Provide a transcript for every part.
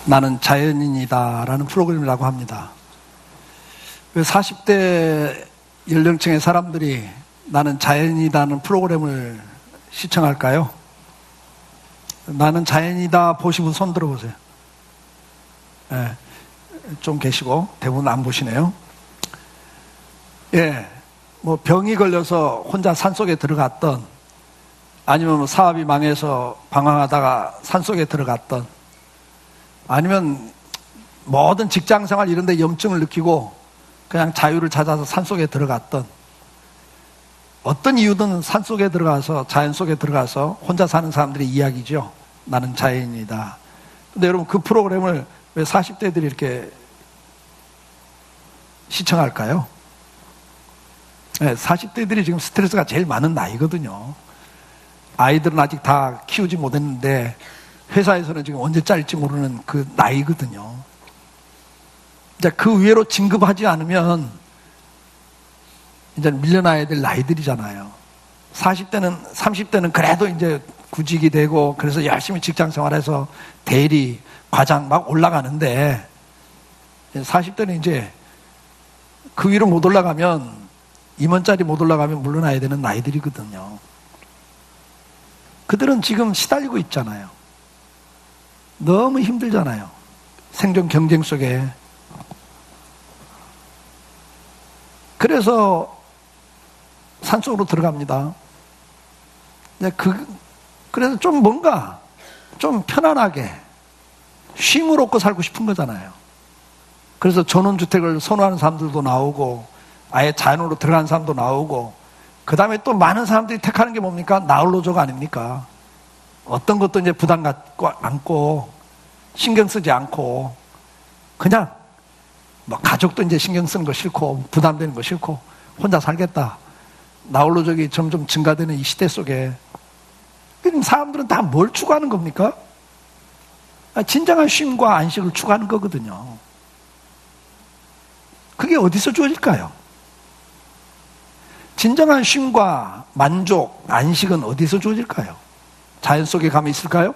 나는 자연인이다 라는 프로그램이라고 합니다. 왜 40대 연령층의 사람들이 나는 자연인이다는 프로그램을 시청할까요? 나는 자연이다 보신 분 손 들어보세요. 예, 좀 계시고 대부분 안 보시네요. 예, 뭐 병이 걸려서 혼자 산속에 들어갔던, 아니면 뭐 사업이 망해서 방황하다가 산속에 들어갔던, 아니면 모든 직장생활 이런 데 염증을 느끼고 그냥 자유를 찾아서 산속에 들어갔던, 어떤 이유든 산속에 들어가서, 자연 속에 들어가서 혼자 사는 사람들의 이야기죠. 나는 자연이다. 근데 여러분, 그 프로그램을 왜 40대들이 이렇게 시청할까요? 네, 40대들이 지금 스트레스가 제일 많은 나이거든요. 아이들은 아직 다 키우지 못했는데 회사에서는 지금 언제 잘릴지 모르는 그 나이거든요. 이제 그 위로 진급하지 않으면 이제 밀려나야 될 나이들이잖아요. 40대는, 30대는 그래도 이제 구직이 되고 그래서 열심히 직장 생활해서 대리, 과장 막 올라가는데, 40대는 이제 그 위로 못 올라가면, 임원짜리 못 올라가면 물러나야 되는 나이들이거든요. 그들은 지금 시달리고 있잖아요. 너무 힘들잖아요. 생존 경쟁 속에. 그래서 산속으로 들어갑니다. 그래서 좀 뭔가 좀 편안하게 쉼을 얻고 살고 싶은 거잖아요. 그래서 전원주택을 선호하는 사람들도 나오고, 아예 자연으로 들어가는 사람도 나오고, 그 다음에 또 많은 사람들이 택하는 게 뭡니까? 나홀로족 아닙니까? 어떤 것도 이제 부담 갖고 않고 신경 쓰지 않고, 그냥 뭐 가족도 이제 신경 쓰는 거 싫고 부담되는 거 싫고 혼자 살겠다. 나홀로족이 점점 증가되는 이 시대 속에 그럼 사람들은 다 뭘 추구하는 겁니까? 진정한 쉼과 안식을 추구하는 거거든요. 그게 어디서 주어질까요? 진정한 쉼과 만족, 안식은 어디서 주어질까요? 자연 속에 가면 있을까요?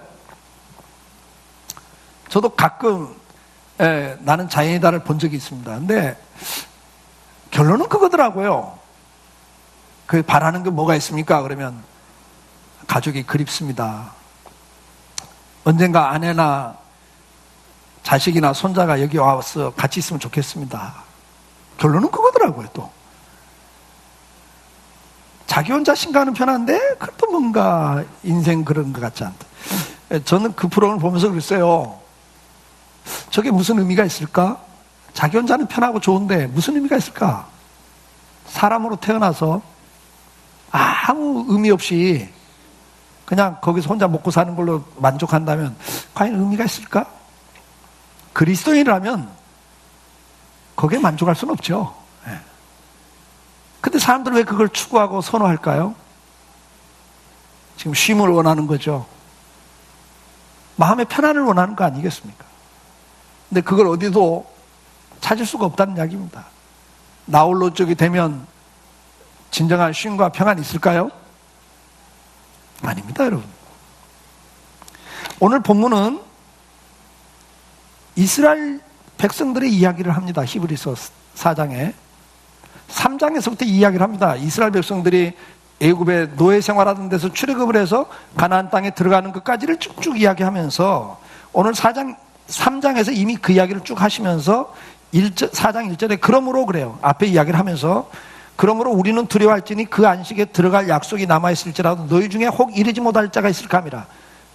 저도 가끔 나는 자연이다를 본 적이 있습니다. 근데 결론은 그거더라고요. 그 바라는 게 뭐가 있습니까? 그러면 가족이 그립습니다. 언젠가 아내나 자식이나 손자가 여기 와서 같이 있으면 좋겠습니다. 결론은 그거더라고요. 또 자기 혼자 신가는 편한데 그래도 뭔가 인생 그런 것 같지 않다. 저는 그 프로그램을 보면서 그랬어요. 저게 무슨 의미가 있을까? 자기 혼자는 편하고 좋은데 무슨 의미가 있을까? 사람으로 태어나서 아무 의미 없이 그냥 거기서 혼자 먹고 사는 걸로 만족한다면 과연 의미가 있을까? 그리스도인이라면 거기에 만족할 수는 없죠. 근데 사람들은 왜 그걸 추구하고 선호할까요? 지금 쉼을 원하는 거죠. 마음의 편안을 원하는 거 아니겠습니까? 근데 그걸 어디도 찾을 수가 없다는 이야기입니다. 나홀로 쪽이 되면 진정한 쉼과 평안이 있을까요? 아닙니다, 여러분. 오늘 본문은 이스라엘 백성들의 이야기를 합니다. 히브리서 4장에 3장에서부터 이야기를 합니다. 이스라엘 백성들이 애굽의 노예 생활하던 데서 출애굽을 해서 가나안 땅에 들어가는 것까지를 쭉쭉 이야기하면서 오늘 3장에서 이미 그 이야기를 쭉 하시면서 4장 1절에 그러므로 그래요. 앞에 이야기를 하면서 그러므로 우리는 두려워할지니 그 안식에 들어갈 약속이 남아있을지라도 너희 중에 혹 이르지 못할 자가 있을까 함이라.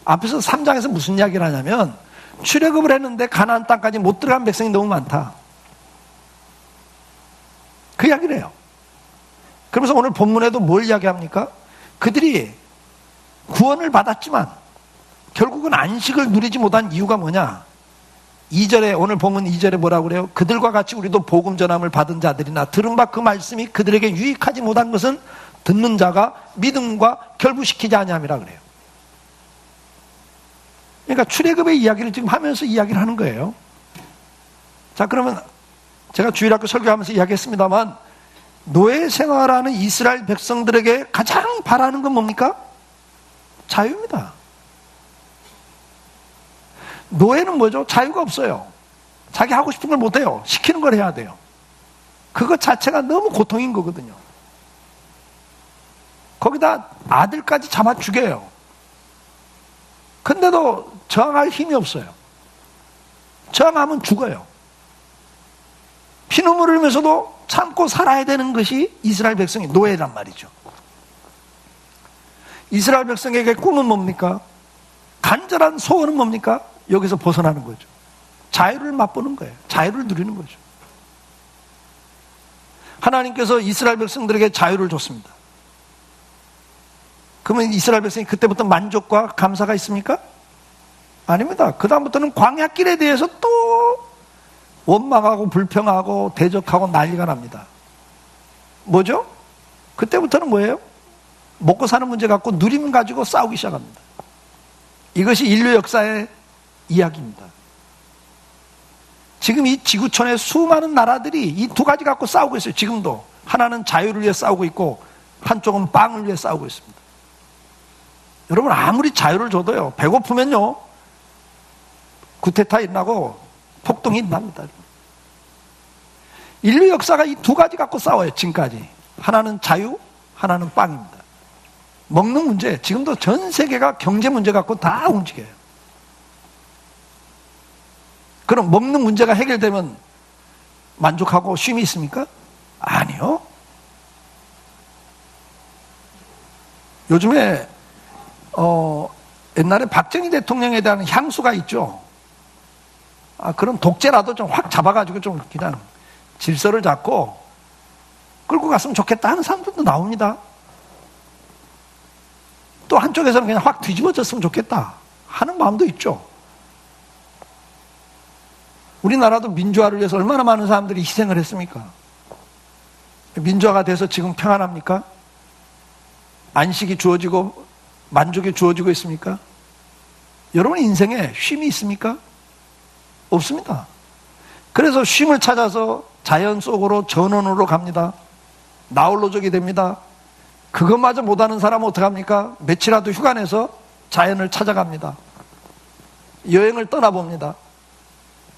앞에서 3장에서 무슨 이야기를 하냐면 출애굽을 했는데 가나안 땅까지 못 들어간 백성이 너무 많다. 그 이야기를 해요. 그러면서 오늘 본문에도 뭘 이야기합니까? 그들이 구원을 받았지만 결국은 안식을 누리지 못한 이유가 뭐냐? 2절에, 오늘 본문 2절에 뭐라고 그래요? 그들과 같이 우리도 복음 전함을 받은 자들이나 들은 바 그 말씀이 그들에게 유익하지 못한 것은 듣는 자가 믿음과 결부시키지 아니함이라 그래요. 그러니까 출애굽의 이야기를 지금 하면서 이야기를 하는 거예요. 자, 그러면 제가 주일학교 설교하면서 이야기했습니다만 노예 생활하는 이스라엘 백성들에게 가장 바라는 건 뭡니까? 자유입니다. 노예는 뭐죠? 자유가 없어요. 자기 하고 싶은 걸 못해요. 시키는 걸 해야 돼요. 그것 자체가 너무 고통인 거거든요. 거기다 아들까지 잡아 죽여요. 근데도 저항할 힘이 없어요. 저항하면 죽어요. 피눈물 흘리면서도 참고 살아야 되는 것이 이스라엘 백성의 노예란 말이죠. 이스라엘 백성에게 꿈은 뭡니까? 간절한 소원은 뭡니까? 여기서 벗어나는 거죠. 자유를 맛보는 거예요. 자유를 누리는 거죠. 하나님께서 이스라엘 백성들에게 자유를 줬습니다. 그러면 이스라엘 백성이 그때부터 만족과 감사가 있습니까? 아닙니다. 그 다음부터는 광야길에 대해서 또 원망하고 불평하고 대적하고 난리가 납니다. 뭐죠? 그때부터는 뭐예요? 먹고 사는 문제 갖고 누림 가지고 싸우기 시작합니다. 이것이 인류 역사의 이야기입니다. 지금 이 지구촌의 수많은 나라들이 이 두 가지 갖고 싸우고 있어요. 지금도 하나는 자유를 위해 싸우고 있고 한쪽은 빵을 위해 싸우고 있습니다. 여러분, 아무리 자유를 줘도요, 배고프면요 구테타 일어나고 폭동이 일어납니다. 인류 역사가 이 두 가지 갖고 싸워요. 지금까지. 하나는 자유, 하나는 빵입니다. 먹는 문제, 지금도 전 세계가 경제 문제 갖고 다 움직여요. 그럼 먹는 문제가 해결되면 만족하고 쉼이 있습니까? 아니요. 요즘에 옛날에 박정희 대통령에 대한 향수가 있죠. 그런 독재라도 좀 확 잡아가지고 좀 그냥 질서를 잡고 끌고 갔으면 좋겠다 하는 사람들도 나옵니다. 또 한쪽에서는 그냥 확 뒤집어졌으면 좋겠다 하는 마음도 있죠. 우리나라도 민주화를 위해서 얼마나 많은 사람들이 희생을 했습니까? 민주화가 돼서 지금 평안합니까? 안식이 주어지고 만족이 주어지고 있습니까? 여러분 인생에 쉼이 있습니까? 없습니다. 그래서 쉼을 찾아서 자연 속으로 전원으로 갑니다. 나홀로족이 됩니다. 그것마저 못하는 사람은 어떡합니까? 며칠이라도 휴가 내서 자연을 찾아갑니다. 여행을 떠나봅니다.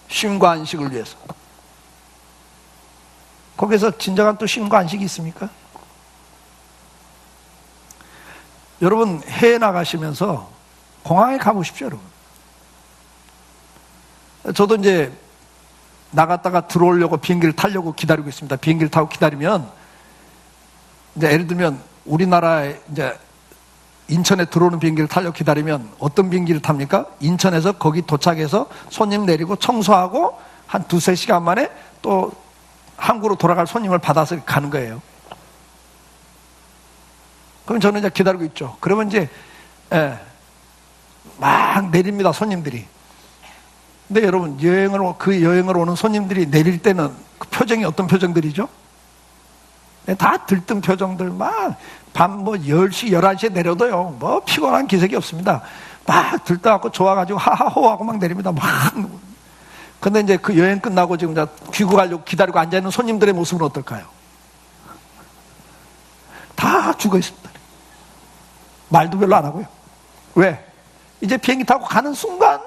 쉼과 안식을 위해서. 거기서 진정한 또 쉼과 안식이 있습니까? 여러분 해외 나가시면서 공항에 가보십시오. 여러분, 저도 이제 나갔다가 들어오려고 비행기를 타려고 기다리고 있습니다. 비행기를 타고 기다리면 이제 예를 들면 우리나라에 이제 인천에 들어오는 비행기를 타려고 기다리면 어떤 비행기를 탑니까? 인천에서 거기 도착해서 손님 내리고 청소하고 한 두세 시간 만에 또 한국으로 돌아갈 손님을 받아서 가는 거예요. 그럼 저는 이제 기다리고 있죠. 그러면 이제 막 내립니다, 손님들이. 근데 여러분, 그 여행을 오는 손님들이 내릴 때는 그 표정이 어떤 표정들이죠? 다 들뜬 표정들, 막 밤 10시, 11시에 내려도요, 피곤한 기색이 없습니다. 막 들떠갖고 좋아가지고 하하호하고 막 내립니다. 막. 근데 이제 그 여행 끝나고 지금 귀국하려고 기다리고 앉아있는 손님들의 모습은 어떨까요? 다 죽어 있습니다. 말도 별로 안 하고요. 왜? 이제 비행기 타고 가는 순간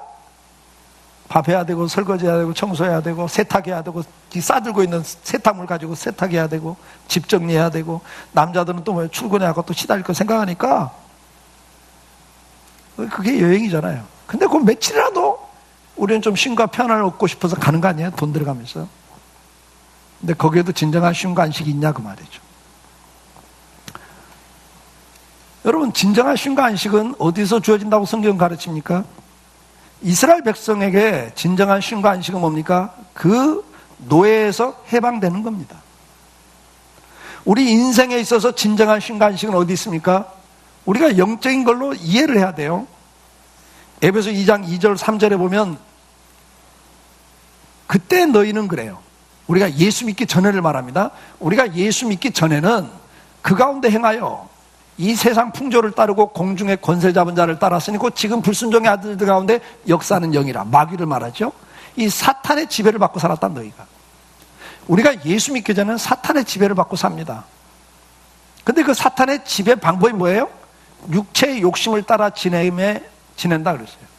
밥해야 되고 설거지해야 되고 청소해야 되고 세탁해야 되고 싸들고 있는 세탁물 가지고 세탁해야 되고 집 정리해야 되고 남자들은 또 출근해야 하고 또 시달릴 거 생각하니까 그게 여행이잖아요. 근데 그 며칠이라도 우리는 좀 쉼과 편안을 얻고 싶어서 가는 거 아니에요? 돈 들어가면서. 근데 거기에도 진정한 쉼과 안식이 있냐 그 말이죠. 여러분, 진정한 쉼과 안식은 어디서 주어진다고 성경은 가르칩니까? 이스라엘 백성에게 진정한 쉼과 안식은 뭡니까? 그 노예에서 해방되는 겁니다. 우리 인생에 있어서 진정한 쉼과 안식은 어디 있습니까? 우리가 영적인 걸로 이해를 해야 돼요. 에베소 2장 2절 3절에 보면 그때 너희는 그래요. 우리가 예수 믿기 전에를 말합니다. 우리가 예수 믿기 전에는 그 가운데 행하여 이 세상 풍조를 따르고 공중의 권세 잡은 자를 따랐으니 곧 지금 불순종의 아들들 가운데 역사하는 영이라, 마귀를 말하죠. 이 사탄의 지배를 받고 살았단 너희가. 우리가 예수 믿기 전에는 사탄의 지배를 받고 삽니다. 근데 그 사탄의 지배 방법이 뭐예요? 육체의 욕심을 따라 지낸다 그랬어요.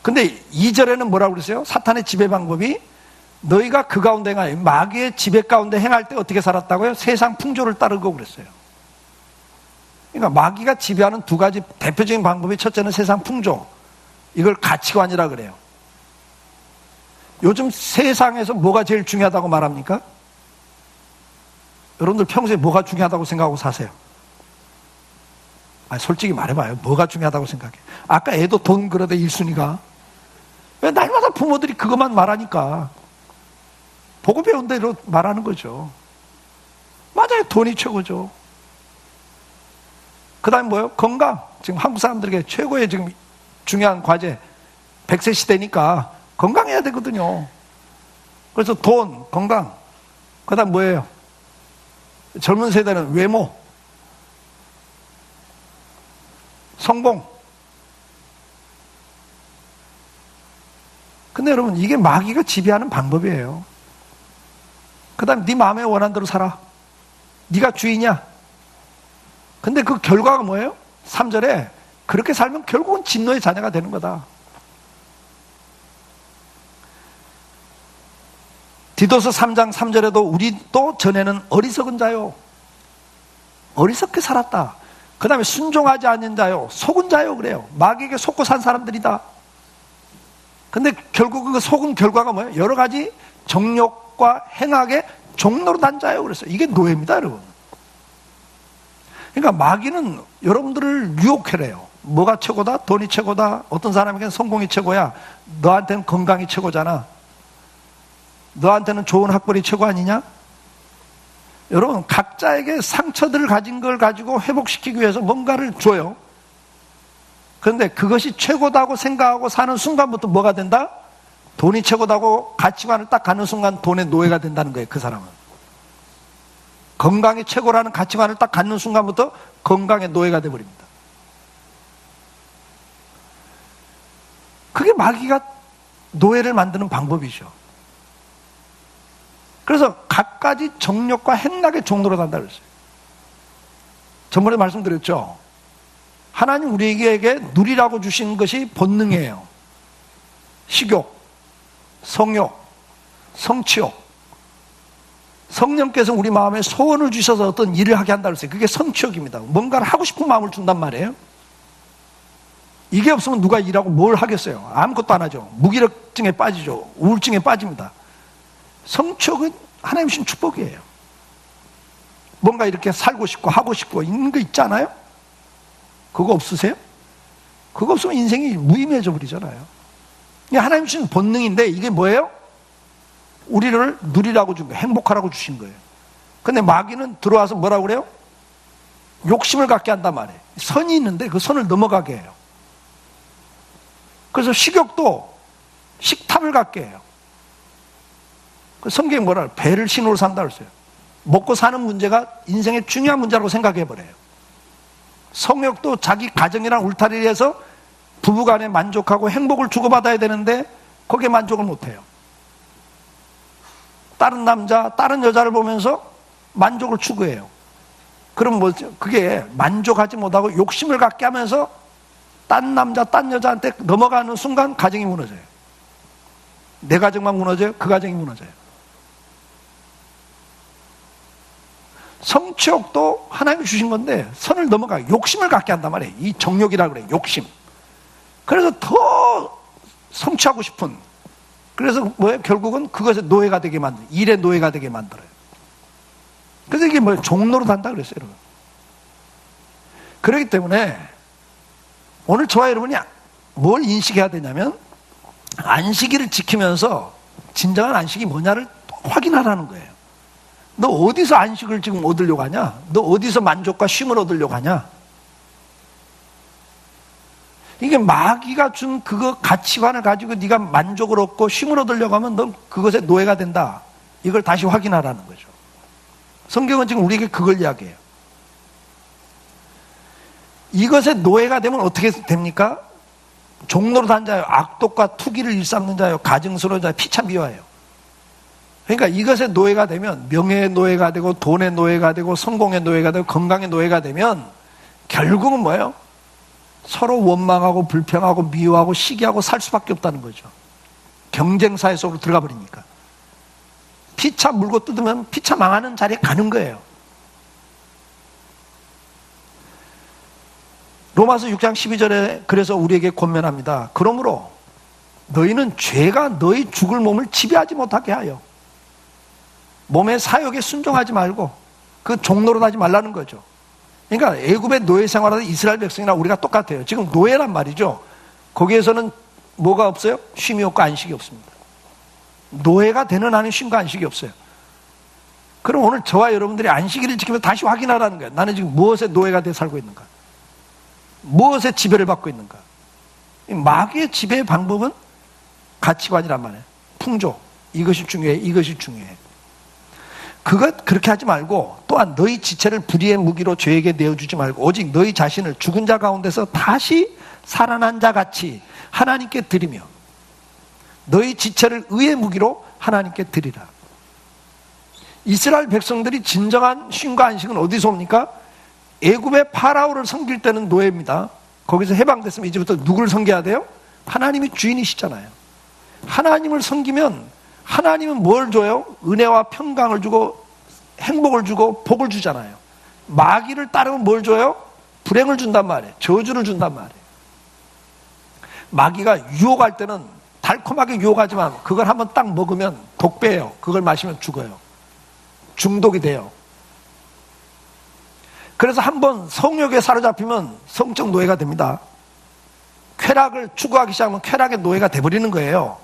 근데 2절에는 뭐라고 그랬어요? 사탄의 지배 방법이 너희가 그 가운데 행하여, 마귀의 지배 가운데 행할 때 어떻게 살았다고요? 세상 풍조를 따르고 그랬어요. 그러니까 마귀가 지배하는 두 가지 대표적인 방법이, 첫째는 세상 풍조, 이걸 가치관이라 그래요. 요즘 세상에서 뭐가 제일 중요하다고 말합니까? 여러분들 평소에 뭐가 중요하다고 생각하고 사세요? 솔직히 말해봐요. 뭐가 중요하다고 생각해? 아까 애도 돈 그러대 1순위가. 왜 날마다 부모들이 그것만 말하니까 보고 배운 대로 말하는 거죠. 맞아요. 돈이 최고죠. 그 다음에 뭐예요? 건강. 지금 한국 사람들에게 최고의 지금 중요한 과제, 100세 시대니까 건강해야 되거든요. 그래서 돈, 건강. 그 다음 뭐예요? 젊은 세대는 외모, 성공. 근데 여러분, 이게 마귀가 지배하는 방법이에요. 그 다음에 네 마음에 원한 대로 살아. 네가 주인이야. 근데 그 결과가 뭐예요? 3절에 그렇게 살면 결국은 진노의 자녀가 되는 거다. 디도서 3장 3절에도 우리도 전에는 어리석은 자요, 어리석게 살았다. 그 다음에 순종하지 않는 자요, 속은 자요 그래요. 마귀에게 속고 산 사람들이다. 근데 결국 그 속은 결과가 뭐예요? 여러 가지 정욕과 행악의 종로로 단 자요 그랬어요. 이게 노예입니다, 여러분. 그러니까 마귀는 여러분들을 유혹해래요. 뭐가 최고다? 돈이 최고다. 어떤 사람에게는 성공이 최고야. 너한테는 건강이 최고잖아. 너한테는 좋은 학벌이 최고 아니냐? 여러분, 각자에게 상처들을 가진 걸 가지고 회복시키기 위해서 뭔가를 줘요. 그런데 그것이 최고다고 생각하고 사는 순간부터 뭐가 된다? 돈이 최고다고 가치관을 딱 갖는 순간 돈의 노예가 된다는 거예요, 그 사람은. 건강이 최고라는 가치관을 딱 갖는 순간부터 건강의 노예가 돼버립니다. 그게 마귀가 노예를 만드는 방법이죠. 그래서 갖가지 정욕과 행락의 종로로 간다 그랬어요. 전번에 말씀드렸죠. 하나님 우리에게 누리라고 주신 것이 본능이에요. 식욕, 성욕, 성취욕. 성령께서 우리 마음에 소원을 주셔서 어떤 일을 하게 한다 그랬어요. 그게 성취욕입니다. 뭔가를 하고 싶은 마음을 준단 말이에요. 이게 없으면 누가 일하고 뭘 하겠어요? 아무것도 안 하죠. 무기력증에 빠지죠. 우울증에 빠집니다. 성취욕은 하나님 주신 축복이에요. 뭔가 이렇게 살고 싶고 하고 싶고 있는 거 있잖아요? 그거 없으세요? 그거 없으면 인생이 무의미해져 버리잖아요. 이게 하나님 주신 본능인데 이게 뭐예요? 우리를 누리라고 준 거예요. 행복하라고 주신 거예요. 근데 마귀는 들어와서 뭐라고 그래요? 욕심을 갖게 한단 말이에요. 선이 있는데 그 선을 넘어가게 해요. 그래서 식욕도 식탐을 갖게 해요. 그 성경에 뭐라 그래요? 배를 신으로 산다 그랬어요. 먹고 사는 문제가 인생의 중요한 문제라고 생각해버려요. 성욕도 자기 가정이랑 울타리에서 부부간에 만족하고 행복을 주고받아야 되는데 거기에 만족을 못해요. 다른 남자, 다른 여자를 보면서 만족을 추구해요. 그럼 뭐죠? 그게 만족하지 못하고 욕심을 갖게 하면서 딴 남자, 딴 여자한테 넘어가는 순간 가정이 무너져요. 내 가정만 무너져요? 그 가정이 무너져요. 성취욕도 하나님이 주신 건데 선을 넘어가 욕심을 갖게 한단 말이에요. 이 정욕이라고 그래요. 욕심. 그래서 더 성취하고 싶은, 그래서 뭐예요? 결국은 그것의 노예가 되게 만들어요. 일의 노예가 되게 만들어요. 그래서 이게 뭐예요? 종로로 단다 그랬어요, 여러분. 그렇기 때문에 오늘 저와 여러분이 뭘 인식해야 되냐면 안식일을 지키면서 진정한 안식이 뭐냐를 확인하라는 거예요. 너 어디서 안식을 지금 얻으려고 하냐? 너 어디서 만족과 쉼을 얻으려고 하냐? 이게 마귀가 준 그거 가치관을 가지고 네가 만족을 얻고 쉼을 얻으려고 하면 넌 그것의 노예가 된다. 이걸 다시 확인하라는 거죠. 성경은 지금 우리에게 그걸 이야기해요. 이것의 노예가 되면 어떻게 됩니까? 종로로 단 자요, 악독과 투기를 일삼는 자요, 가증스러운 자요, 피차 미워해요. 그러니까 이것의 노예가 되면 명예의 노예가 되고 돈의 노예가 되고 성공의 노예가 되고 건강의 노예가 되면 결국은 뭐예요? 서로 원망하고 불평하고 미워하고 시기하고 살 수밖에 없다는 거죠. 경쟁사회 속으로 들어가 버리니까. 피차 물고 뜯으면 피차 망하는 자리에 가는 거예요. 로마서 6장 12절에 그래서 우리에게 권면합니다. 그러므로 너희는 죄가 너희 죽을 몸을 지배하지 못하게 하여 몸의 사욕에 순종하지 말고 그 종노릇 하지 말라는 거죠. 그러니까 애굽의 노예 생활하던 이스라엘 백성이나 우리가 똑같아요. 지금 노예란 말이죠. 거기에서는 뭐가 없어요? 쉼이 없고 안식이 없습니다. 노예가 되는 한은 쉼과 안식이 없어요. 그럼 오늘 저와 여러분들이 안식일을 지키면서 다시 확인하라는 거예요. 나는 지금 무엇의 노예가 돼 살고 있는가? 무엇의 지배를 받고 있는가? 마귀의 지배의 방법은 가치관이란 말이에요. 풍조. 이것이 중요해. 이것이 중요해. 그렇게 하지 말고 또한 너희 지체를 불의의 무기로 죄에게 내어주지 말고 오직 너희 자신을 죽은 자 가운데서 다시 살아난 자 같이 하나님께 드리며 너희 지체를 의의 무기로 하나님께 드리라. 이스라엘 백성들이 진정한 쉼과 안식은 어디서 옵니까? 애굽의 파라오를 섬길 때는 노예입니다. 거기서 해방됐으면 이제부터 누구를 섬겨야 돼요? 하나님이 주인이시잖아요. 하나님을 섬기면 하나님은 뭘 줘요? 은혜와 평강을 주고 행복을 주고 복을 주잖아요. 마귀를 따르면 뭘 줘요? 불행을 준단 말이에요. 저주를 준단 말이에요. 마귀가 유혹할 때는 달콤하게 유혹하지만 그걸 한번 딱 먹으면 독배예요. 그걸 마시면 죽어요. 중독이 돼요. 그래서 한번 성욕에 사로잡히면 성적 노예가 됩니다. 쾌락을 추구하기 시작하면 쾌락의 노예가 돼버리는 거예요.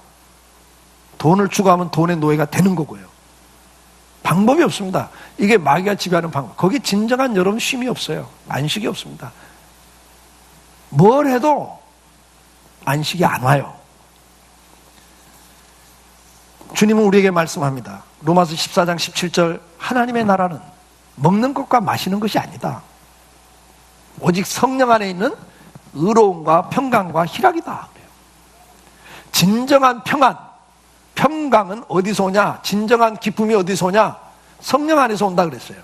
돈을 추구하면 돈의 노예가 되는 거고요. 방법이 없습니다. 이게 마귀가 지배하는 방법. 거기 진정한 여러분 쉼이 없어요. 안식이 없습니다. 뭘 해도 안식이 안 와요. 주님은 우리에게 말씀합니다. 로마서 14장 17절 하나님의 나라는 먹는 것과 마시는 것이 아니다. 오직 성령 안에 있는 의로움과 평강과 희락이다. 진정한 평강은 어디서 오냐? 진정한 기쁨이 어디서 오냐? 성령 안에서 온다 그랬어요.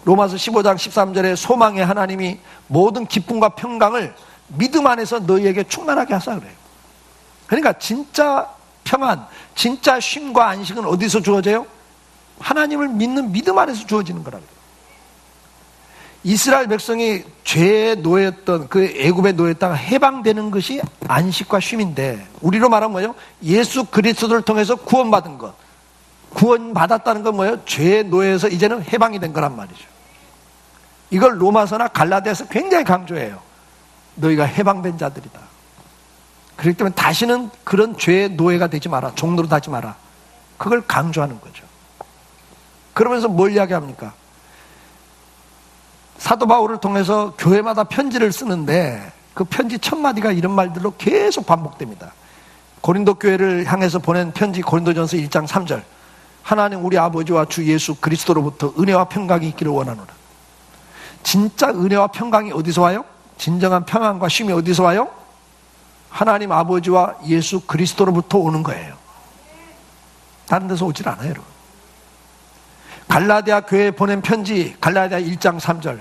로마서 15장 13절에 소망의 하나님이 모든 기쁨과 평강을 믿음 안에서 너희에게 충만하게 하사 그래요. 그러니까 진짜 평안, 진짜 쉼과 안식은 어디서 주어져요? 하나님을 믿는 믿음 안에서 주어지는 거라고. 이스라엘 백성이 죄의 노예였던 그 애굽의 노예였다가 해방되는 것이 안식과 쉼인데 우리로 말하면 뭐예요? 예수 그리스도를 통해서 구원받은 것. 구원받았다는 건 뭐예요? 죄의 노예에서 이제는 해방이 된 거란 말이죠. 이걸 로마서나 갈라디아서 굉장히 강조해요. 너희가 해방된 자들이다. 그렇기 때문에 다시는 그런 죄의 노예가 되지 마라. 종노릇 하지 마라. 그걸 강조하는 거죠. 그러면서 뭘 이야기합니까? 사도 바울을 통해서 교회마다 편지를 쓰는데 그 편지 첫 마디가 이런 말들로 계속 반복됩니다. 고린도 교회를 향해서 보낸 편지 고린도전서 1장 3절 하나님 우리 아버지와 주 예수 그리스도로부터 은혜와 평강이 있기를 원하노라. 진짜 은혜와 평강이 어디서 와요? 진정한 평안과 쉼이 어디서 와요? 하나님 아버지와 예수 그리스도로부터 오는 거예요. 다른 데서 오질 않아요, 여러분. 갈라디아 교회에 보낸 편지 갈라디아 1장 3절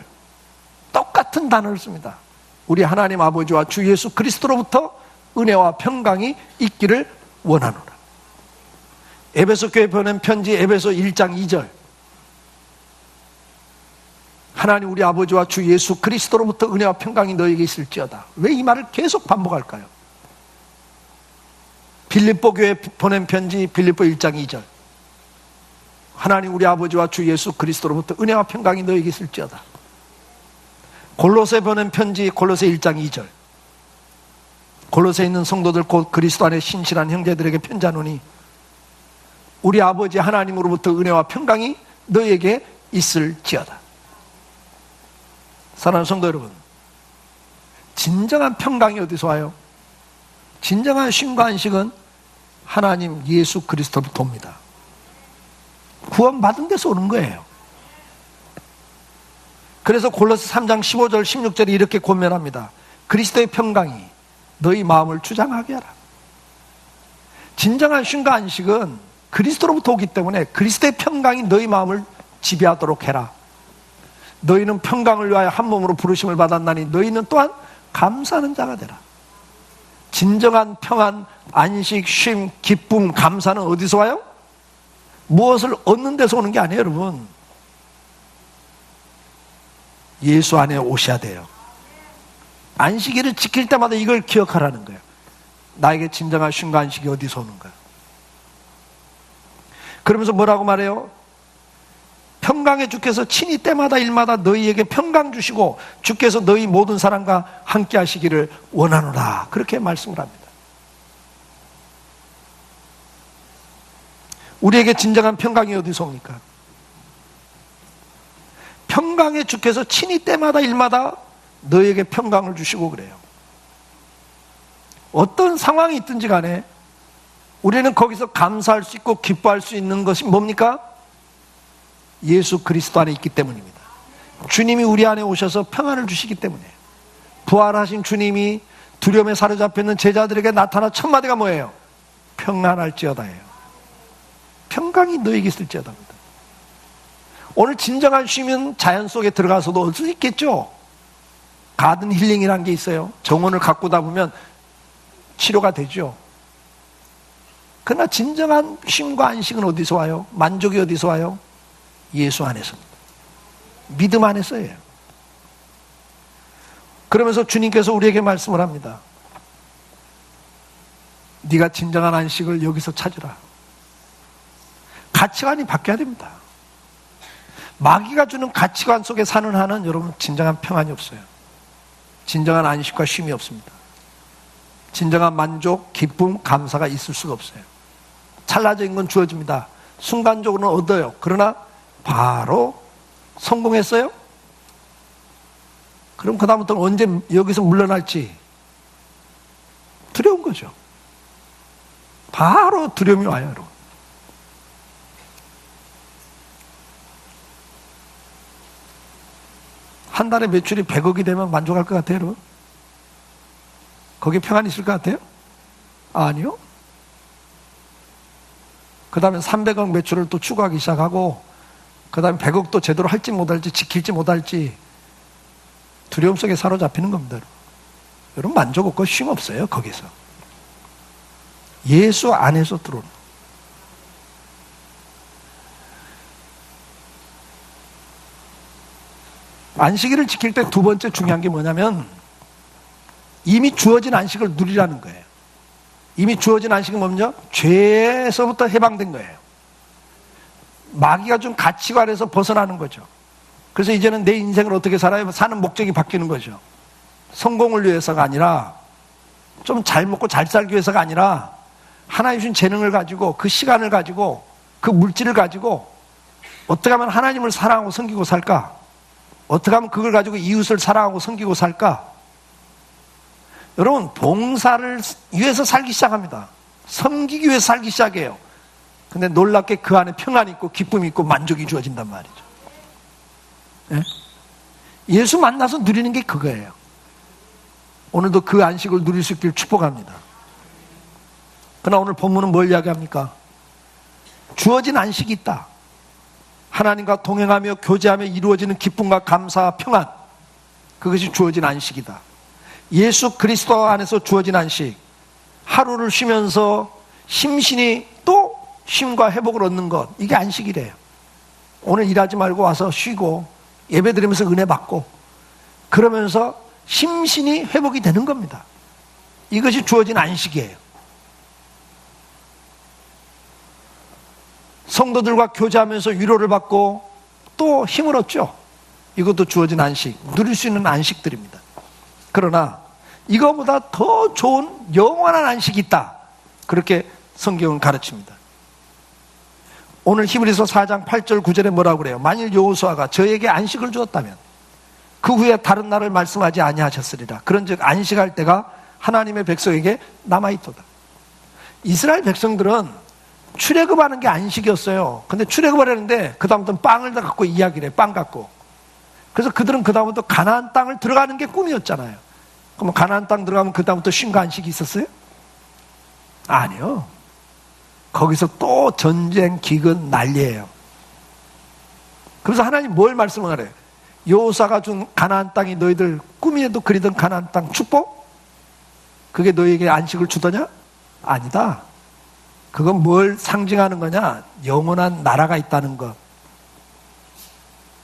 똑같은 단어를 씁니다. 우리 하나님 아버지와 주 예수 그리스도로부터 은혜와 평강이 있기를 원하노라. 에베소 교회에 보낸 편지 에베소 1장 2절 하나님 우리 아버지와 주 예수 그리스도로부터 은혜와 평강이 너에게 있을지어다. 왜 이 말을 계속 반복할까요? 빌립보 교회에 보낸 편지 빌립보 1장 2절 하나님 우리 아버지와 주 예수 그리스도로부터 은혜와 평강이 너에게 있을지어다. 골로새 보낸 편지 골로새 1장 2절 골로새에 있는 성도들 곧 그리스도 안에 신실한 형제들에게 편지하노니 우리 아버지 하나님으로부터 은혜와 평강이 너에게 있을지어다. 사랑하는 성도 여러분, 진정한 평강이 어디서 와요? 진정한 쉼과 안식은 하나님 예수 그리스도로부터 옵니다. 구원받은 데서 오는 거예요. 그래서 골로새 3장 15절 16절에 이렇게 권면합니다. 그리스도의 평강이 너희 마음을 주장하게 하라. 진정한 쉼과 안식은 그리스도로부터 오기 때문에 그리스도의 평강이 너희 마음을 지배하도록 해라. 너희는 평강을 위하여 한 몸으로 부르심을 받았나니 너희는 또한 감사하는 자가 되라. 진정한 평안, 안식, 쉼, 기쁨, 감사는 어디서 와요? 무엇을 얻는 데서 오는 게 아니에요, 여러분. 예수 안에 오셔야 돼요. 안식일을 지킬 때마다 이걸 기억하라는 거예요. 나에게 진정한 쉼과 안식이 어디서 오는 거야? 그러면서 뭐라고 말해요? 평강의 주께서 친히 때마다 일마다 너희에게 평강 주시고 주께서 너희 모든 사람과 함께 하시기를 원하노라. 그렇게 말씀을 합니다. 우리에게 진정한 평강이 어디서 옵니까? 평강의 주께서 친히 때마다 일마다 너희에게 평강을 주시고 그래요. 어떤 상황이 있든지 간에 우리는 거기서 감사할 수 있고 기뻐할 수 있는 것이 뭡니까? 예수 그리스도 안에 있기 때문입니다. 주님이 우리 안에 오셔서 평안을 주시기 때문에. 부활하신 주님이 두려움에 사로잡혀있는 제자들에게 나타나 첫 마디가 뭐예요? 평안할지어다예요. 평강이 너에게 있을지어다입니다. 오늘 진정한 쉼은 자연 속에 들어가서도 얻을 수 있겠죠. 가든 힐링이라는 게 있어요. 정원을 가꾸다 보면 치료가 되죠. 그러나 진정한 쉼과 안식은 어디서 와요? 만족이 어디서 와요? 예수 안에서입니다. 믿음 안에서예요. 그러면서 주님께서 우리에게 말씀을 합니다. 네가 진정한 안식을 여기서 찾으라. 가치관이 바뀌어야 됩니다. 마귀가 주는 가치관 속에 사는 한은 여러분 진정한 평안이 없어요. 진정한 안식과 쉼이 없습니다. 진정한 만족, 기쁨, 감사가 있을 수가 없어요. 찰나적인 건 주어집니다. 순간적으로는 얻어요. 그러나 바로 성공했어요? 그럼 그 다음부터는 언제 여기서 물러날지 두려운 거죠. 바로 두려움이 와요, 여러분. 한 달에 매출이 100억이 되면 만족할 것 같아요, 여러분? 거기에 평안이 있을 것 같아요? 아니요. 그 다음에 300억 매출을 또 추구하기 시작하고 그 다음에 100억도 제대로 할지 못할지 지킬지 못할지 두려움 속에 사로잡히는 겁니다. 여러분 만족 없고 쉼 없어요. 거기서 예수 안에서 들어오는. 안식일을 지킬 때 두 번째 중요한 게 뭐냐면 이미 주어진 안식을 누리라는 거예요. 이미 주어진 안식은 뭐냐? 죄에서부터 해방된 거예요. 마귀가 준 가치관에서 벗어나는 거죠. 그래서 이제는 내 인생을 어떻게 살아요? 사는 목적이 바뀌는 거죠. 성공을 위해서가 아니라 좀 잘 먹고 잘 살기 위해서가 아니라 하나님 주신 재능을 가지고 그 시간을 가지고 그 물질을 가지고 어떻게 하면 하나님을 사랑하고 섬기고 살까? 어떻게 하면 그걸 가지고 이웃을 사랑하고 섬기고 살까? 여러분 봉사를 위해서 살기 시작합니다. 섬기기 위해서 살기 시작해요. 근데 놀랍게 그 안에 평안이 있고 기쁨이 있고 만족이 주어진단 말이죠. 예? 예수 만나서 누리는 게 그거예요. 오늘도 그 안식을 누릴 수 있기를 축복합니다. 그러나 오늘 본문은 뭘 이야기합니까? 주어진 안식이 있다. 하나님과 동행하며 교제하며 이루어지는 기쁨과 감사와 평안, 그것이 주어진 안식이다. 예수 그리스도 안에서 주어진 안식, 하루를 쉬면서 심신이 또 쉼과 회복을 얻는 것, 이게 안식이래요. 오늘 일하지 말고 와서 쉬고 예배 드리면서 은혜 받고 그러면서 심신이 회복이 되는 겁니다. 이것이 주어진 안식이에요. 성도들과 교제하면서 위로를 받고 또 힘을 얻죠. 이것도 주어진 안식, 누릴 수 있는 안식들입니다. 그러나 이거보다 더 좋은 영원한 안식이 있다. 그렇게 성경은 가르칩니다. 오늘 히브리서 4장 8절 9절에 뭐라고 그래요? 만일 여호수아가 저에게 안식을 주었다면 그 후에 다른 날을 말씀하지 아니하셨으리라. 그런즉 안식할 때가 하나님의 백성에게 남아있도다. 이스라엘 백성들은 출애굽하는 게 안식이었어요. 근데 출애굽을 했는데 그 다음부터는 빵을 다 갖고 이야기를 해. 빵 갖고. 그래서 그들은 그 다음부터 가나안 땅을 들어가는 게 꿈이었잖아요. 그럼 가나안 땅 들어가면 그 다음부터 쉼과 안식이 있었어요? 아니요. 거기서 또 전쟁, 기근, 난리예요. 그래서 하나님 뭘 말씀을 하래요? 여호사가 준 가나안 땅이 너희들 꿈에도 그리던 가나안 땅 축복? 그게 너희에게 안식을 주더냐? 아니다. 그건 뭘 상징하는 거냐? 영원한 나라가 있다는 것.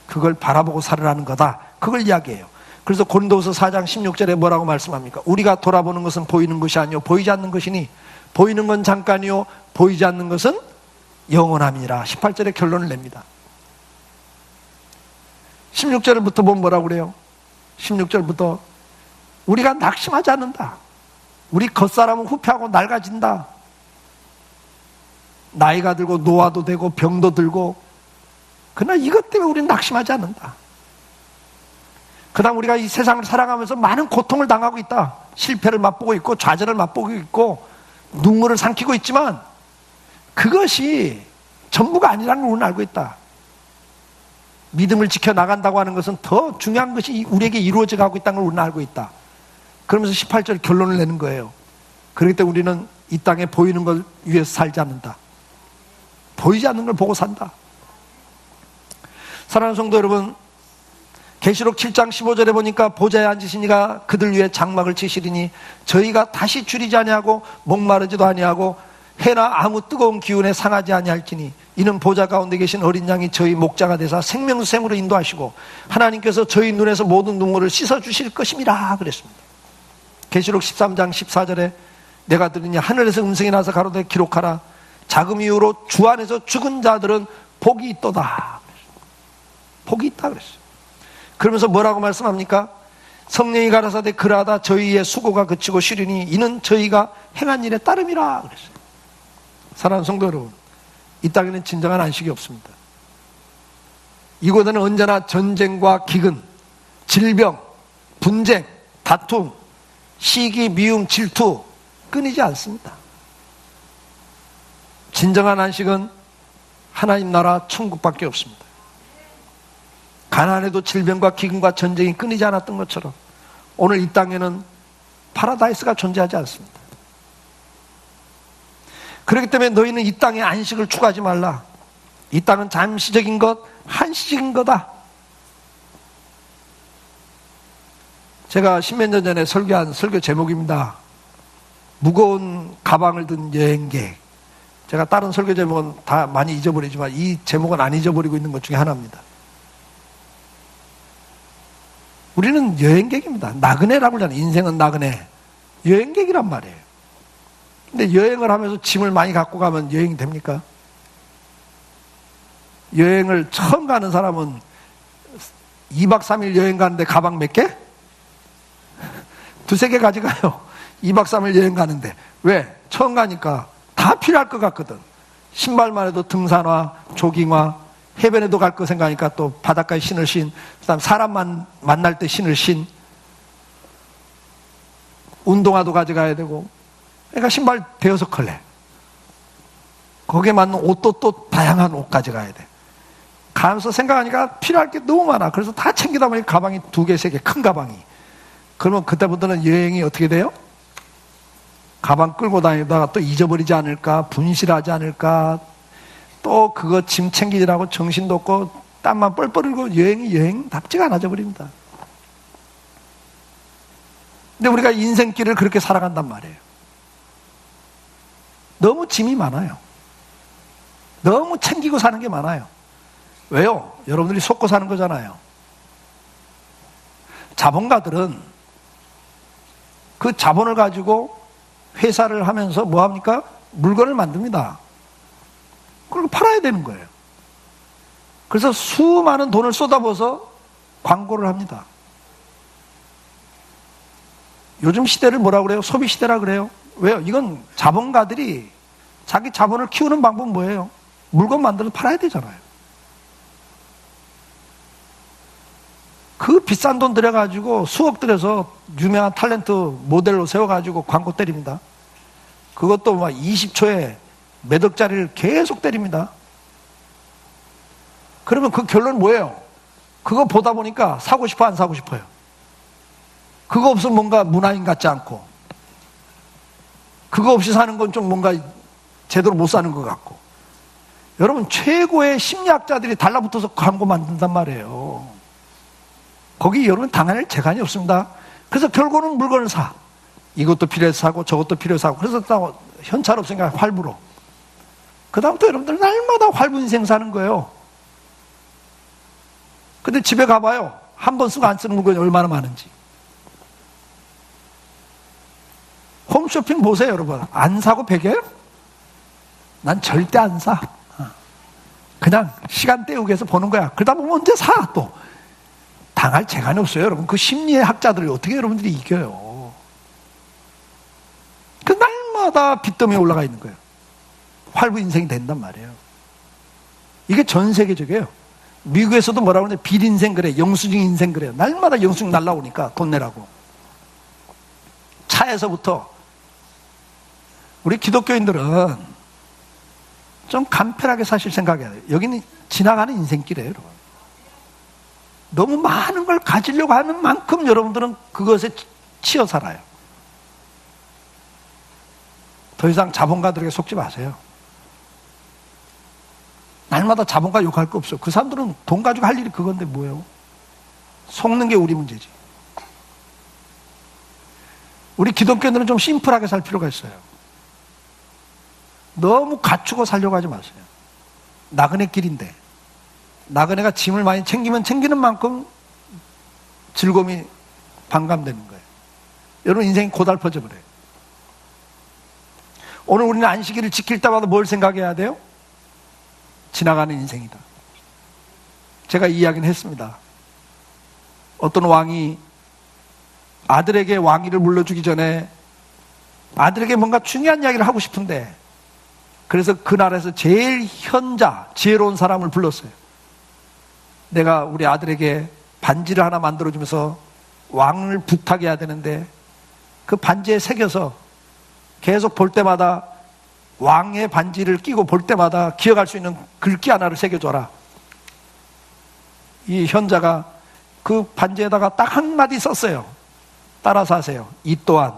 그걸 바라보고 살으라는 거다. 그걸 이야기해요. 그래서 고린도후서 4장 16절에 뭐라고 말씀합니까? 우리가 돌아보는 것은 보이는 것이 아니요 보이지 않는 것이니 보이는 건 잠깐이요 보이지 않는 것은 영원함이라. 18절에 결론을 냅니다. 16절부터 보면 뭐라고 그래요? 16절부터 우리가 낙심하지 않는다. 우리 겉사람은 후패하고 낡아진다. 나이가 들고 노화도 되고 병도 들고, 그러나 이것 때문에 우리는 낙심하지 않는다. 그 다음 우리가 이 세상을 살아가면서 많은 고통을 당하고 있다. 실패를 맛보고 있고 좌절을 맛보고 있고 눈물을 삼키고 있지만 그것이 전부가 아니라는 걸 우리는 알고 있다. 믿음을 지켜나간다고 하는 것은 더 중요한 것이 우리에게 이루어져 가고 있다는 걸 우리는 알고 있다. 그러면서 18절 결론을 내는 거예요. 그렇기 때문에 우리는 이 땅에 보이는 걸 위해서 살지 않는다. 보이지 않는 걸 보고 산다. 사랑하는 성도 여러분, 계시록 7장 15절에 보니까 보좌에 앉으신 이가 그들 위에 장막을 치시리니 저희가 다시 줄이지 아니하고 목마르지도 아니하고 해나 아무 뜨거운 기운에 상하지 아니할지니 이는 보좌 가운데 계신 어린 양이 저희 목자가 되사 생명샘으로 인도하시고 하나님께서 저희 눈에서 모든 눈물을 씻어주실 것임이라 그랬습니다. 계시록 13장 14절에 내가 들으니 하늘에서 음성이 나서 가로되 기록하라. 자금 이후로 주 안에서 죽은 자들은 복이 있도다. 복이 있다 그랬어요. 그러면서 뭐라고 말씀합니까? 성령이 가라사대 그러하다 저희의 수고가 그치고 쉬리니 이는 저희가 행한 일에 따름이라 그랬어요. 사랑하는 성도 여러분, 이 땅에는 진정한 안식이 없습니다. 이곳에는 언제나 전쟁과 기근, 질병, 분쟁, 다툼, 시기, 미움, 질투 끊이지 않습니다. 진정한 안식은 하나님 나라 천국밖에 없습니다. 가나안에도 질병과 기근과 전쟁이 끊이지 않았던 것처럼 오늘 이 땅에는 파라다이스가 존재하지 않습니다. 그렇기 때문에 너희는 이 땅에 안식을 추구하지 말라. 이 땅은 잠시적인 것, 한시적인 거다. 제가 십몇 년 전에 설교한 설교 제목입니다. 무거운 가방을 든 여행객. 제가 다른 설교 제목은 다 많이 잊어버리지만 이 제목은 안 잊어버리고 있는 것 중에 하나입니다. 우리는 여행객입니다. 나그네라고 하잖아요. 인생은 나그네. 여행객이란 말이에요. 근데 여행을 하면서 짐을 많이 갖고 가면 여행이 됩니까? 여행을 처음 가는 사람은 2박 3일 여행 가는데 가방 몇 개? 두세 개 가져가요. 2박 3일 여행 가는데. 왜? 처음 가니까 다 필요할 것 같거든. 신발만 해도 등산화, 조깅화, 해변에도 갈 거 생각하니까 또 바닷가에 신을 신, 그 다음 사람만 만날 때 신을 신, 운동화도 가져가야 되고, 그러니까 신발 대여섯 컬레. 거기에 맞는 옷도 또 다양한 옷 가져가야 돼. 가면서 생각하니까 필요할 게 너무 많아. 그래서 다 챙기다 보니 가방이 2개, 3개, 큰 가방이. 그러면 그때부터는 여행이 어떻게 돼요? 가방 끌고 다니다가 또 잊어버리지 않을까, 분실하지 않을까, 또 그거 짐 챙기느라고 정신도 없고 땀만 뻘뻘 흘고 여행이 여행답지가 않아져 버립니다. 근데 우리가 인생길을 그렇게 살아간단 말이에요. 너무 짐이 많아요. 너무 챙기고 사는 게 많아요. 왜요? 여러분들이 속고 사는 거잖아요. 자본가들은 그 자본을 가지고 회사를 하면서 뭐 합니까? 물건을 만듭니다. 그걸 팔아야 되는 거예요. 그래서 수많은 돈을 쏟아부어서 광고를 합니다. 요즘 시대를 뭐라고 그래요? 소비 시대라 그래요. 왜요? 이건 자본가들이 자기 자본을 키우는 방법은 뭐예요? 물건 만들어서 팔아야 되잖아요. 그 비싼 돈 들여가지고 수억 들여서 유명한 탤런트 모델로 세워가지고 광고 때립니다. 그것도 막 20초에 몇 억짜리를 계속 때립니다. 그러면 그 결론은 뭐예요? 그거 보다 보니까 사고 싶어 안 사고 싶어요? 그거 없으면 뭔가 문화인 같지 않고, 그거 없이 사는 건 좀 뭔가 제대로 못 사는 것 같고. 여러분, 최고의 심리학자들이 달라붙어서 광고 만든단 말이에요. 거기 여러분 당할 재간이 없습니다. 그래서 결국은 물건을 사. 이것도 필요해서 사고 저것도 필요해서 사고. 그래서 또 현찰 없으니까 활부로. 그 다음부터 여러분들 날마다 활부 인생 사는 거예요. 근데 집에 가봐요. 한 번 쓰고 안 쓰는 물건이 얼마나 많은지. 홈쇼핑 보세요, 여러분. 안 사고 베겨요? 난 절대 안 사. 그냥 시간 때우기 위해서 보는 거야. 그러다 보면 언제 사, 또. 당할 재간이 없어요, 여러분. 그 심리의 학자들을 어떻게 여러분들이 이겨요? 그 날마다 빚더미에 올라가 있는 거예요. 활부 인생이 된단 말이에요. 이게 전 세계적이에요. 미국에서도 뭐라고 하는데 빚 인생 그래, 영수증 인생 그래요. 날마다 영수증 날라오니까 돈 내라고. 차에서부터. 우리 기독교인들은 좀 간편하게 사실 생각해야 돼요. 여기는 지나가는 인생길이에요, 여러분. 너무 많은 걸 가지려고 하는 만큼 여러분들은 그것에 치여 살아요. 더 이상 자본가들에게 속지 마세요. 날마다 자본가 욕할 거 없어요. 그 사람들은 돈 가지고 할 일이 그건데 뭐예요? 속는 게 우리 문제지. 우리 기독교인들은 좀 심플하게 살 필요가 있어요. 너무 갖추고 살려고 하지 마세요. 나그네 길인데 나그네가 짐을 많이 챙기면 챙기는 만큼 즐거움이 반감되는 거예요. 여러분 인생이 고달퍼져 버려요. 오늘 우리는 안식일을 지킬 때마다 뭘 생각해야 돼요? 지나가는 인생이다. 제가 이 이야기는 했습니다. 어떤 왕이 아들에게 왕위를 물려주기 전에 아들에게 뭔가 중요한 이야기를 하고 싶은데 그래서 그 나라에서 제일 현자, 지혜로운 사람을 불렀어요. 내가 우리 아들에게 반지를 하나 만들어주면서 왕을 부탁해야 되는데 그 반지에 새겨서 계속 볼 때마다 왕의 반지를 끼고 볼 때마다 기억할 수 있는 글귀 하나를 새겨줘라. 이 현자가 그 반지에다가 딱 한마디 썼어요. 따라서 하세요. 이 또한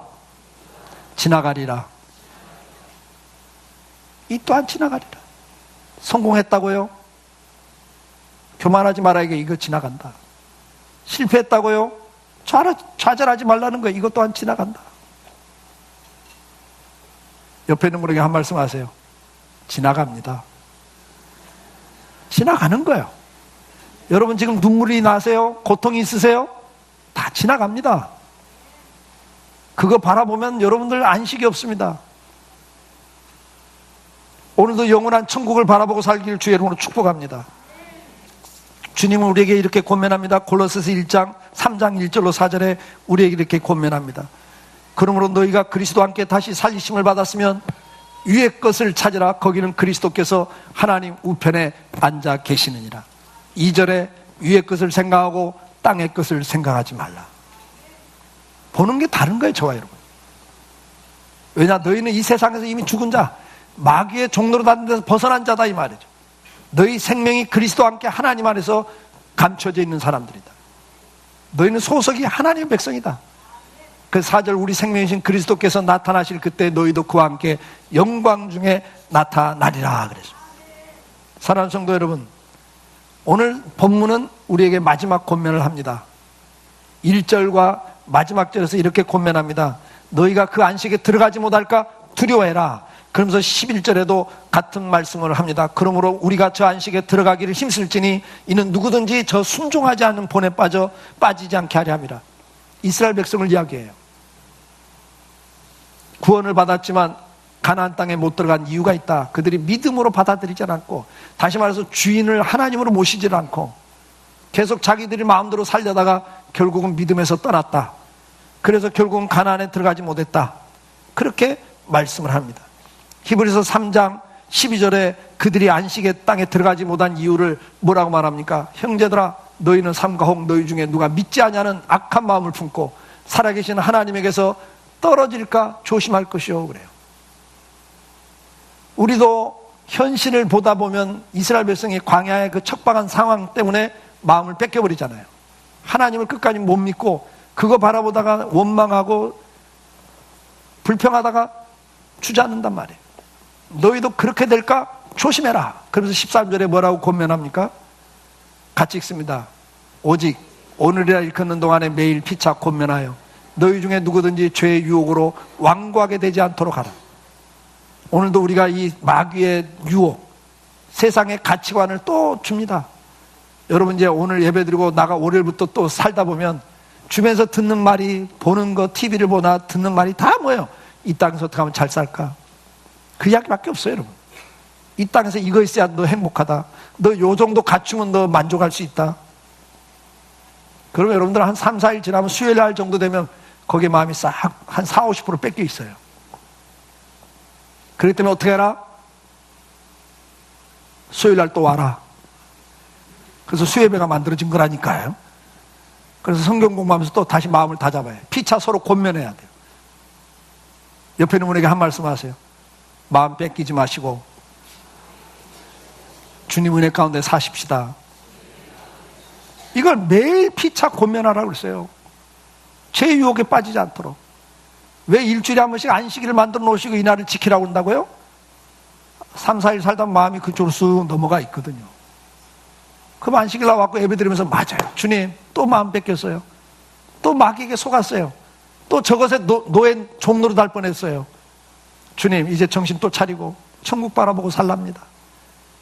지나가리라. 이 또한 지나가리라. 성공했다고요? 교만하지 말아야 이거 지나간다. 실패했다고요? 좌절하지 말라는 거예요. 이것 또한 지나간다. 옆에 있는 분에게 한 말씀 하세요. 지나갑니다. 지나가는 거예요. 여러분 지금 눈물이 나세요? 고통이 있으세요? 다 지나갑니다. 그거 바라보면 여러분들 안식이 없습니다. 오늘도 영원한 천국을 바라보고 살기를 주의 이름으로 축복합니다. 주님은 우리에게 이렇게 권면합니다. 골로새서 1장 3장 1절로 4절에 우리에게 이렇게 권면합니다. 그러므로 너희가 그리스도와 함께 다시 살리심을 받았으면 위의 것을 찾으라. 거기는 그리스도께서 하나님 우편에 앉아 계시느니라. 2절에 위의 것을 생각하고 땅의 것을 생각하지 말라. 보는 게 다른 거예요, 저와 여러분. 왜냐, 너희는 이 세상에서 이미 죽은 자, 마귀의 종로로 닫는 데서 벗어난 자다 이 말이죠. 너희 생명이 그리스도와 함께 하나님 안에서 감춰져 있는 사람들이다. 너희는 소속이 하나님의 백성이다. 그 4절 우리 생명이신 그리스도께서 나타나실 그때 너희도 그와 함께 영광 중에 나타나리라 그랬어요. 사랑하는 성도 여러분, 오늘 본문은 우리에게 마지막 권면을 합니다. 1절과 마지막 절에서 이렇게 권면합니다. 너희가 그 안식에 들어가지 못할까 두려워해라. 그러면서 11절에도 같은 말씀을 합니다. 그러므로 우리가 저 안식에 들어가기를 힘쓸지니 이는 누구든지 저 순종하지 않는 본에 빠지지 않게 하려 함이라. 이스라엘 백성을 이야기해요. 구원을 받았지만 가나안 땅에 못 들어간 이유가 있다. 그들이 믿음으로 받아들이지 않았고, 다시 말해서 주인을 하나님으로 모시지 않고 계속 자기들이 마음대로 살려다가 결국은 믿음에서 떠났다. 그래서 결국은 가나안에 들어가지 못했다. 그렇게 말씀을 합니다. 히브리서 3장 12절에 그들이 안식의 땅에 들어가지 못한 이유를 뭐라고 말합니까? 형제들아, 너희는 삼가 혹 너희 중에 누가 믿지 아니하는 악한 마음을 품고 살아계신 하나님에게서 떨어질까 조심할 것이요 그래요. 우리도 현실을 보다 보면 이스라엘 백성이 광야의 그 척박한 상황 때문에 마음을 뺏겨버리잖아요. 하나님을 끝까지 못 믿고 그거 바라보다가 원망하고 불평하다가 주저앉는단 말이에요. 너희도 그렇게 될까 조심해라. 그러면서 13절에 뭐라고 권면합니까? 같이 읽습니다. 오직 오늘이라 일컫는 동안에 매일 피차 권면하여 너희 중에 누구든지 죄의 유혹으로 완고하게 되지 않도록 하라. 오늘도 우리가 이 마귀의 유혹, 세상의 가치관을 또 줍니다. 여러분 이제 오늘 예배드리고 나가 월요일부터 또 살다 보면 주변에서 듣는 말이, 보는 거, TV를 보나 듣는 말이 다 뭐예요? 이 땅에서 어떻게 하면 잘 살까? 그 이야기밖에 없어요, 여러분. 이 땅에서 이거 있어야 너 행복하다. 너 요 정도 갖추면 너 만족할 수 있다. 그러면 여러분들 한 3, 4일 지나면 수요일 날 정도 되면 거기에 마음이 싹 한 4, 50% 뺏겨 있어요. 그렇기 때문에 어떻게 해라? 수요일 날 또 와라. 그래서 수예배가 만들어진 거라니까요. 그래서 성경 공부하면서 또 다시 마음을 다잡아요. 피차 서로 권면해야 돼요. 옆에 있는 분에게 한 말씀 하세요. 마음 뺏기지 마시고 주님 은혜 가운데 사십시다. 이걸 매일 피차 권면하라고 그랬어요. 죄 유혹에 빠지지 않도록. 왜 일주일에 한 번씩 안식일을 만들어 놓으시고 이날을 지키라고 한다고요? 3, 4일 살다 마음이 그쪽으로 쑥 넘어가 있거든요. 그럼 안식일 나왔고 예배 드리면서 맞아요. 주님 또 마음 뺏겼어요. 또 마귀에게 속았어요. 또 저것에 노예 종로로 달 뻔했어요. 주님 이제 정신 또 차리고 천국 바라보고 살랍니다.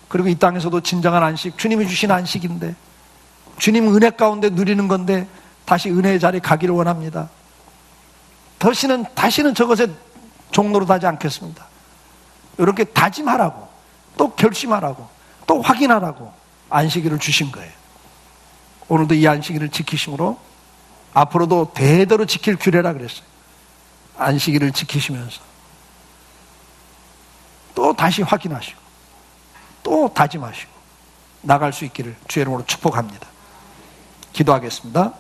그리고 이 땅에서도 진정한 안식, 주님이 주신 안식인데 주님 은혜 가운데 누리는 건데 다시 은혜의 자리에 가기를 원합니다. 다시는 저것에 종로로 가지 않겠습니다. 이렇게 다짐하라고, 또 결심하라고, 또 확인하라고 안식일을 주신 거예요. 오늘도 이 안식일을 지키심으로 앞으로도 대대로 지킬 규례라 그랬어요. 안식일을 지키시면서 또 다시 확인하시고 또 다짐하시고 나갈 수 있기를 주의 이름으로 축복합니다. 기도하겠습니다.